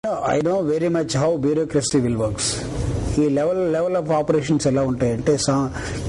I know very much how bureaucracy will works. ఈ level of operations ఎలా ఉంటాయంటే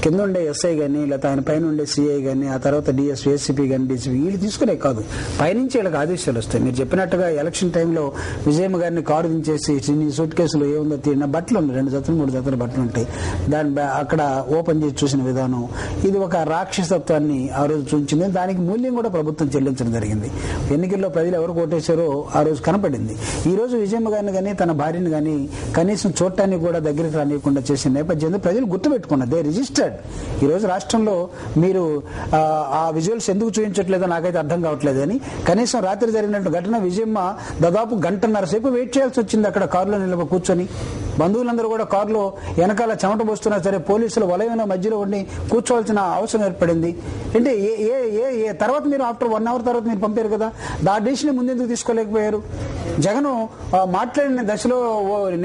కింద ఉండే ఎస్ఐ కానీ లేకపోతే ఆయన పైన ఉండే సిఐ కానీ ఆ తర్వాత డిఎస్పీ ఏసీపీ కానీ డీసీపీ వీళ్ళు తీసుకునే కాదు, పైనుంచి వీళ్ళకి ఆదేశాలు వస్తాయి. మీరు చెప్పినట్టుగా ఎలక్షన్ టైంలో విజయమ్మ గారిని కారు దించేసి చిన్న సూట్ కేసులో ఏముందో తీరిన బట్టలు ఉన్నాయి, 2 జతలు 3 జతల బట్టలు ఉంటాయి, దాని అక్కడ ఓపెన్ చేసి చూసిన విధానం ఇది ఒక రాక్షసత్వాన్ని ఆ రోజు చూపించింది. దానికి మూల్యం కూడా ప్రభుత్వం చెల్లించడం జరిగింది. ఎన్నికల్లో ప్రజలు ఎవరు ఓటేశారో ఆ రోజు కనపడింది. ఈ రోజు విజయమ్మ గారిని కానీ తన భార్యను కానీ కనీసం చూడటానికి కూడా దగ్గరికి రానియకుండా చేసిన నేపథ్యంలో ప్రజలు గుర్తుపెట్టుకున్నారు, దే రిజిస్టర్డ్. ఈ రోజు రాష్ట్రంలో మీరు ఆ విజువల్స్ ఎందుకు చూపించట్లేదో నాకైతే అర్థం కావట్లేదు. అని కనీసం రాత్రి జరిగినట్టు ఘటన విజయమ్మ దాదాపు 1.5 గంటల సేపు వెయిట్ చేయాల్సి వచ్చింది అక్కడ కారులో నిలబడి కూర్చొని. బంధువులందరూ కూడా కారులో వెనకాల చెమట పోస్తున్నా సరే పోలీసులు వలయమైన మధ్యలో ఉండి కూర్చోవాల్సిన అవసరం ఏర్పడింది. అంటే తర్వాత మీరు ఆఫ్టర్ 1 అవర్ తర్వాత మీరు పంపారు కదా, ఆ డిసిషన్ ముందెందుకు తీసుకోలేకపోయారు? జగన్ మాట్లాడిన దశలో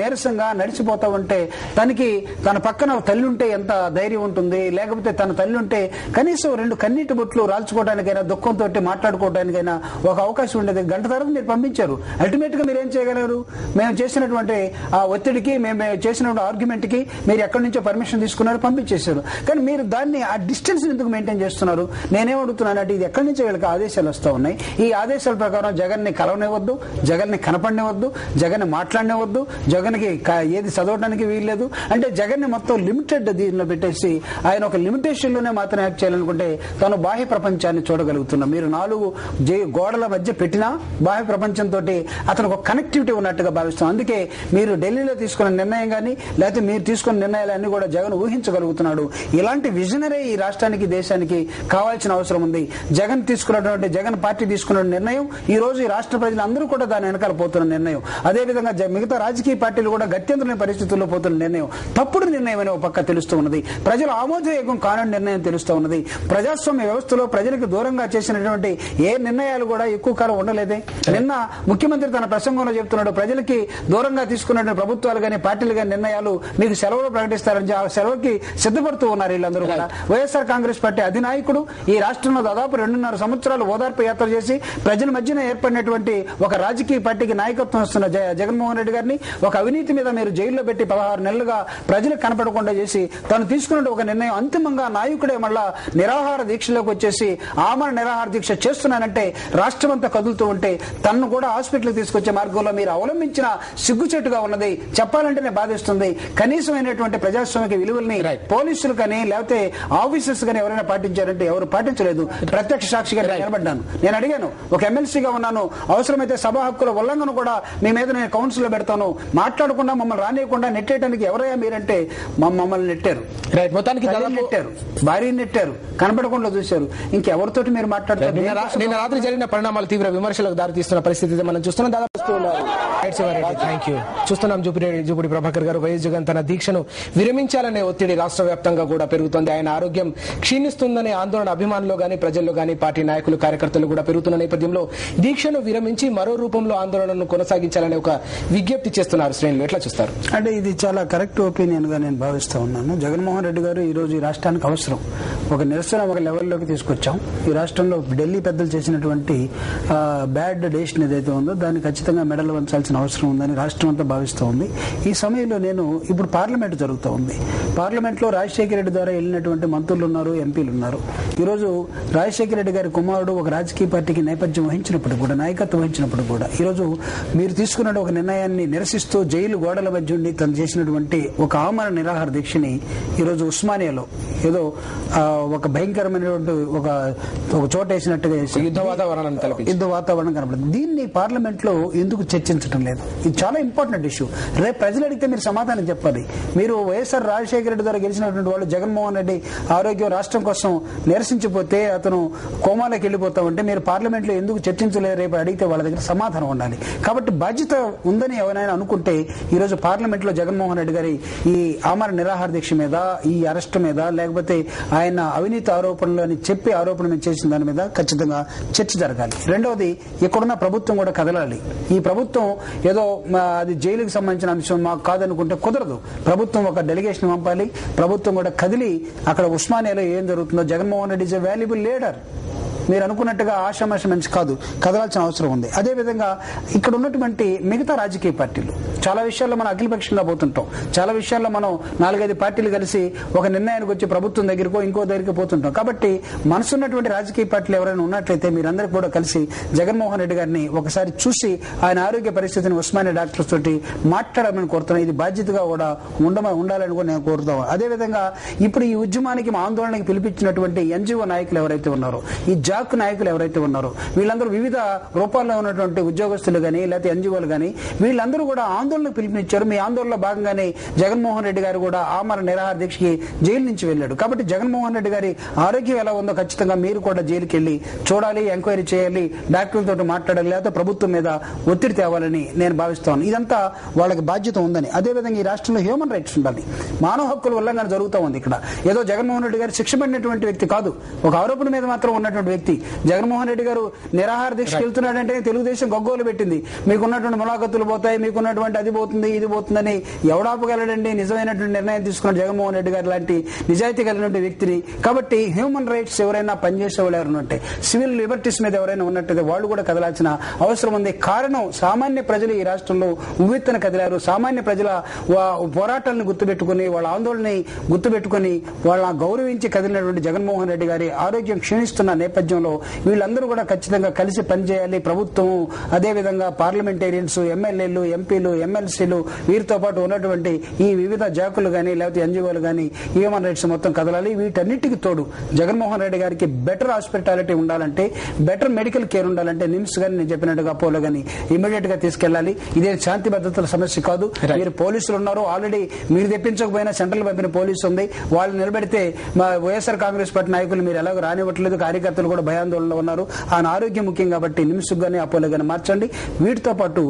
నీరసంగా నడిచిపోతా ఉంటే తనకి తన పక్కన తల్లి ఉంటే ఎంత ధైర్యం ఉంటుంది, లేకపోతే తన తల్లి ఉంటే కనీసం 2 కన్నీటి బొట్లు రాల్చుకోవడానికైనా దుఃఖంతో మాట్లాడుకోవడానికైనా ఒక అవకాశం ఉండేది. 1 గంట తర్వాత మీరు పంపించారు. అల్టిమేట్ గా మీరు ఏం చేయగలరు? మేము చేసినటువంటి ఆ ఒత్తిడికి, మేము చేసినటువంటి ఆర్గ్యుమెంట్ కి మీరు ఎక్కడి నుంచో పర్మిషన్ తీసుకున్నారు, పంపించేశారు. కానీ మీరు దాన్ని ఆ డిస్టెన్స్ ఎందుకు మెయింటైన్ చేస్తున్నారు? నేనేమడుగుతున్నానంటే ఇది ఎక్కడి నుంచో వీళ్ళకి ఆదేశాలు వస్తూ ఉన్నాయి. ఈ ఆదేశాల ప్రకారం జగన్ ని కలవనివ్వద్దు, జగన్ ని కనపడనివ్వద్దు, జగన్ ని మాట్లాడనివ్వద్దు, జగన్ కి ఏది చదవడానికి వీల్లేదు అంటే జగన్ ని మొత్తం లిమిటెడ్ దీనిలో పెట్టేసి ఆయన ఒక లిమిటేషన్ లోనే మాత్రం యాక్ట్ చేయాలనుకుంటే తను బాహ్య ప్రపంచాన్ని చూడగలుగుతున్నా. మీరు 4 గోడల మధ్య పెట్టినా బాహ్య ప్రపంచంతో అతను ఒక కనెక్టివిటీ ఉన్నట్టుగా భావిస్తాం. అందుకే మీరు ఢిల్లీలో తీసుకున్న నిర్ణయం కానీ లేకపోతే మీరు తీసుకున్న నిర్ణయాలన్నీ కూడా జగన్ ఊహించగలుగుతున్నాడు. ఇలాంటి విజనరీ ఈ రాష్ట్రానికి దేశానికి కావాల్సిన అవసరం ఉంది. జగన్ పార్టీ తీసుకున్న నిర్ణయం ఈ రోజు ఈ రాష్ట్ర ప్రజలందరూ కూడా దాని వెనకాల పోతున్న నిర్ణయం. అదేవిధంగా మిగతా రాజకీయ పార్టీలు కూడా గత్యంతరమైన పరిస్థితుల్లో పోతున్న నిర్ణయం తప్పుడు నిర్ణయం అనే ఒక పక్క తెలుస్తూ ఉన్నది. ప్రజల ఆమోదయోగం కాని నిర్ణయం తెలుస్తూ ఉన్నది. ప్రజాస్వామ్య వ్యవస్థలో ప్రజలకు దూరంగా చేసినటువంటి ఏ నిర్ణయాలు కూడా ఎక్కువ కాలం ఉండలేదే. నిన్న ముఖ్యమంత్రి తన ప్రసంగంలో చెప్తున్నాడు, ప్రజలకి దూరంగా తీసుకున్న ప్రభుత్వాలు కానీ పార్టీలు కానీ నిర్ణయాలు మీకు సెలవులు ప్రకటిస్తారని ఆ సెలవుకి సిద్ధపడుతూ ఉన్నారు వీళ్ళందరూ కూడా. వైఎస్ఆర్ కాంగ్రెస్ పార్టీ అధినాయకుడు ఈ రాష్ట్రంలో దాదాపు 2.5 సంవత్సరాలు ఓదార్పు యాత్ర చేసి ప్రజల మధ్యన ఏర్పడినటువంటి ఒక రాజకీయ పార్టీకి నాయకత్వం వస్తున్న జగన్మోహన్ రెడ్డి గారిని ఒక అవినీతి మీద మీరు జైల్లో పెట్టి 16 నెలలుగా ప్రజలకు కనపడకుండా చేసి తను తీసుకున్న ఒక నిర్ణయం అంతిమంగా నాయకుడే మళ్ళా నిరాహార దీక్షలోకి వచ్చేసి ఆమరణ నిరాహార దీక్ష చేస్తున్నానంటే రాష్ట్రం అంతా కదులుతూ ఉంటే తనను కూడా హాస్పిటల్ తీసుకొచ్చే మార్గంలో మీరు అవలంబించిన సిగ్గుచేటుగా ఉన్నది. చెప్పాలంటేనే బాధిస్తుంది. కనీసమైనటువంటి ప్రజాస్వామిక విలువల్ని పోలీసులు కానీ లేకపోతే ఆఫీసర్స్ కానీ ఎవరైనా పాటించారంటే ఎవరు పాటించలేదు. ప్రత్యక్ష సాక్షిగా నిలబడ్డాను. నేను అడిగాను, ఒక ఎమ్మెల్సీగా ఉన్నాను, అవసరమైతే సభా హక్కుల ఉల్లంఘన కూడా మీ మీద నేను కౌన్సిల్ లో పెడతాను, మాట్లాడకుండా మమ్మల్ని రానియకుండా నెట్టేయడానికి ఎవరయ్యా మీరంటే మమ్మల్ని నెట్టారు. మొత్తానికి నెట్టారు, భార్యని నెట్టారు, కనపడకుండా చూశారు. ఇంకెవరితోటి మీరు మాట్లాడతారు? నిన్న రాత్రి జరిగిన పరిణామాలు తీవ్ర విమర్శలకు దారితీస్తున్న పరిస్థితి మనం చూస్తున్నాం. చూస్తున్నాం జూపిడి ప్రభాకర్ గారు, వైఎస్ జగన్ తన దీక్షను విరమించాలనే ఒత్తిడి రాష్ట్ర వ్యాప్తంగా కూడా పెరుగుతోంది. ఆయన ఆరోగ్యం క్షీణిస్తుందనే ఆందోళన అభిమానులు గానీ ప్రజల్లో గానీ పార్టీ నాయకులు కార్యకర్తలు కూడా పెరుగుతున్న నేపథ్యంలో దీక్షను విరమించి మరో రూపంలో ఆందోళనను కొనసాగించాలనే ఒక విజ్ఞప్తి చేస్తున్నారు. శ్రేణులు ఎట్లా చూస్తారు? అంటే ఇది చాలా కరెక్ట్ ఒపీనియన్ గా నేను భావిస్తా ఉన్నాను. జగన్మోహన్ రెడ్డి గారు ఈ రోజు ఈ రాష్ట్రానికి అవసరం. ఒక నిరసన ఒక లెవెల్లోకి తీసుకొచ్చాం. ఈ రాష్ట్రంలో ఢిల్లీ పెద్దలు చేసినటువంటి బ్యాడ్ డెసిషన్ ఏదైతే ఉందో దాన్ని ఖచ్చితంగా మెడలు వంచాల్సిన అవసరం ఉందని రాష్ట్రం అంతా భావిస్తూ ఉంది. ఈ సమయంలో ఇప్పుడు పార్లమెంట్ జరుగుతూ ఉంది. పార్లమెంట్ లో రాజశేఖర రెడ్డి ద్వారా వెళ్ళినటువంటి మంత్రులు ఉన్నారు, ఎంపీలు ఉన్నారు. ఈ రోజు రాజశేఖర రెడ్డి గారి కుమారుడు ఒక రాజకీయ పార్టీకి నేపథ్యం వహించినప్పుడు కూడా, నాయకత్వం వహించినప్పుడు కూడా ఈ రోజు మీరు తీసుకున్న ఒక నిర్ణయాన్ని నిరసిస్తూ జైలు గోడల మధ్య ఉండి తను చేసినటువంటి ఒక ఆమరణ నిరాహార దీక్షని ఈ రోజు ఉస్మానియాలో ఏదో ఒక భయంకరమైనటువంటి ఒక చోట వేసినట్టుగా యుద్ధ వాతావరణం కనపడుతుంది. దీన్ని పార్లమెంట్ లో ఎందుకు చర్చించడం లేదు? ఇది చాలా ఇంపార్టెంట్ ఇష్యూ. రేపు ప్రజలు అడిగితే మీరు సమాధానం చెప్పాలి. మీరు వైఎస్ఆర్ రాజశేఖర రెడ్డి ద్వారా గెలిచినటువంటి వాళ్ళు జగన్మోహన్ రెడ్డి ఆరోగ్యం రాష్ట్రం కోసం నిరసించిపోతే అతను కోమాలోకి వెళ్ళిపోతా ఉంటే మీరు పార్లమెంట్ లో ఎందుకు చర్చించలేదు? రేపు అడిగితే వాళ్ళ దగ్గర సమాధానం ఉండాలి. కాబట్టి బాధ్యత ఉందని ఎవరైనా అనుకుంటే ఈ రోజు పార్లమెంట్ లో జగన్మోహన్ రెడ్డి గారి ఈ ఆమరణ నిరాహార దీక్ష మీద, ఈ అరెస్ట్ మీద, లేకపోతే ఆయన అవినీతి ఆరోపణలు అని చెప్పి ఆరోపణ చేసిన దాని మీద ఖచ్చితంగా చర్చ జరగాలి. రెండవది, ఇక్కడున్న ప్రభుత్వం కూడా కదలాలి. ఈ ప్రభుత్వం ఏదో అది జైలుకి సంబంధించిన అంశం మాకు కాదనుకుంటే కుదరదు. ప్రభుత్వం ఒక డెలిగేషన్ పంపాలి. ప్రభుత్వం కూడా కదిలి అక్కడ ఉస్మానియాలో ఏం జరుగుతుందో, Jaganmohan Reddy is a valuable leader. మీరు అనుకున్నట్టుగా ఆషామాష మంచి కాదు, కదలాల్సిన అవసరం ఉంది. అదేవిధంగా ఇక్కడ ఉన్నటువంటి మిగతా రాజకీయ పార్టీలు చాలా విషయాల్లో మనం అఖిలపక్షంగా పోతుంటాం, చాలా విషయాల్లో మనం 4-5 పార్టీలు కలిసి ఒక నిర్ణయానికి వచ్చి ప్రభుత్వం దగ్గరకో ఇంకో దగ్గరికి పోతుంటాం. కాబట్టి మనసున్నటువంటి రాజకీయ పార్టీలు ఎవరైనా ఉన్నట్లయితే మీరందరూ కూడా కలిసి జగన్మోహన్ రెడ్డి గారిని ఒకసారి చూసి ఆయన ఆరోగ్య పరిస్థితిని ఉస్మానియా డాక్టర్స్ తోటి మాట్లాడాలని కోరుతున్నాను. ఇది బాధ్యతగా కూడా ఉండాలని కూడా నేను కోరుతాను. అదేవిధంగా ఇప్పుడు ఈ ఉద్యమానికి ఆందోళనకి పిలిపించినటువంటి ఎన్జిఓ నాయకులు ఎవరైతే ఉన్నారో, ఈ జాక్ నాయకులు ఎవరైతే ఉన్నారో, వీళ్ళందరూ వివిధ రూపాల్లో ఉన్నటువంటి ఉద్యోగస్తులు కానీ లేకపోతే ఎన్జిఓలు కానీ వీళ్ళందరూ కూడా ఆందోళనకు పిలుపునిచ్చారు. మీ ఆందోళనలో భాగంగానే జగన్మోహన్ రెడ్డి గారు కూడా ఆమరణ నిరాహార దీక్షకి జైలు నుంచి వెళ్ళాడు. కాబట్టి జగన్మోహన్ రెడ్డి గారి ఆరోగ్యం ఎలా ఉందో ఖచ్చితంగా మీరు కూడా జైలుకి వెళ్ళి చూడాలి, ఎంక్వైరీ చేయాలి, డాక్టర్లతో మాట్లాడాలి, లేకపోతే ప్రభుత్వం మీద ఒత్తిడి తేవాలని నేను భావిస్తాను. ఇదంతా వాళ్ళకి బాధ్యత ఉందని. అదేవిధంగా ఈ రాష్ట్రంలో హ్యూమన్ రైట్స్ ఉండాలి. మానవ హక్కుల ఉల్లంఘన జరుగుతూ ఉంది. ఇక్కడ ఏదో జగన్మోహన్ రెడ్డి గారు శిక్ష పడినటువంటి వ్యక్తి కాదు, ఒక ఆరోపణ మీద మాత్రం ఉన్నటువంటి వ్యక్తి. జగన్మోహన్ రెడ్డి గారు నిరాహార దీక్షకు వెళ్తున్నాడంటే తెలుగుదేశం గగ్గోలు పెట్టింది, మీకున్నటువంటి ములాఖతులు పోతాయి, మీకున్నటువంటి అది పోతుంది ఇది పోతుందని. ఎవడాపగలడండి నిజమైనటువంటి నిర్ణయం తీసుకున్న జగన్మోహన్ రెడ్డి గారు లాంటి నిజాయితీ కలిగినటువంటి వ్యక్తిని. కాబట్టి హ్యూమన్ రైట్స్ ఎవరైనా పనిచేసే వాళ్ళు ఎవరైనా ఉంటే, సివిల్ లిబర్టీస్ మీద ఎవరైనా ఉన్నట్టయితే వాళ్ళు కూడా కదలాల్సిన అవసరం ఉంది. కారణం సామాన్య ప్రజలు ఈ రాష్ట్రంలో ఉవ్వెత్తున కదిలారు. సామాన్య ప్రజల పోరాటాలను గుర్తుపెట్టుకుని, వాళ్ళ ఆందోళనని గుర్తుపెట్టుకుని, వాళ్ళ గౌరవించి కదిలినటువంటి జగన్మోహన్ రెడ్డి గారి ఆరోగ్యం క్షీణిస్తున్న నేపథ్యంలో వీళ్ళందరూ కూడా ఖచ్చితంగా కలిసి పనిచేయాలి. ప్రభుత్వం, అదేవిధంగా పార్లమెంటేరియన్స్, ఎమ్మెల్యేలు, ఎంపీలు, ఎమ్మెల్సీలు, వీరితో పాటు ఉన్నటువంటి ఈ వివిధ జాకులు కానీ లేకపోతే ఎన్జిఓలు కానీ హ్యూమన్ రైట్స్ మొత్తం కదలాలి. వీటన్నిటికి తోడు జగన్మోహన్ రెడ్డి గారికి బెటర్ హాస్పిటాలిటీ ఉండాలంటే, బెటర్ మెడికల్ కేర్ ఉండాలంటే నిమ్స్ కానీ నేను చెప్పినట్టుగా అపోలో కానీ ఇమీడియట్ గా తీసుకెళ్లాలి. ఇదే శాంతి భద్రతల సమస్య కాదు. మీరు పోలీసులు ఉన్నారు, ఆల్రెడీ మీరు తెప్పించకపోయినా సెంట్రల్ పంపిన పోలీసు ఉంది, వాళ్ళు నిలబెడితే మా వైఎస్ఆర్ కాంగ్రెస్ పార్టీ నాయకులు మీరు ఎలాగో రానివ్వట్లేదు, కార్యకర్తలు కూడా భయాందోళనలో ఉన్నారు. ఆయన ఆరోగ్యం ముఖ్యం కాబట్టి నిమ్స్ గానీ అపోలో గానీ మార్చండి. వీటితో పాటు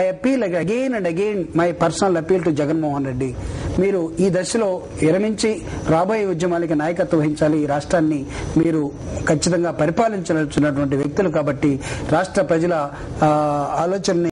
I appeal again and again my personal appeal to Jaganmohan Reddy, మీరు ఈ దశలో విరమించి రాబోయే ఉద్యమాలకి నాయకత్వం వహించాలి. ఈ రాష్ట్రాన్ని మీరు ఖచ్చితంగా పరిపాలించాల్సినటువంటి వ్యక్తులు కాబట్టి రాష్ట్ర ప్రజల ఆలోచనని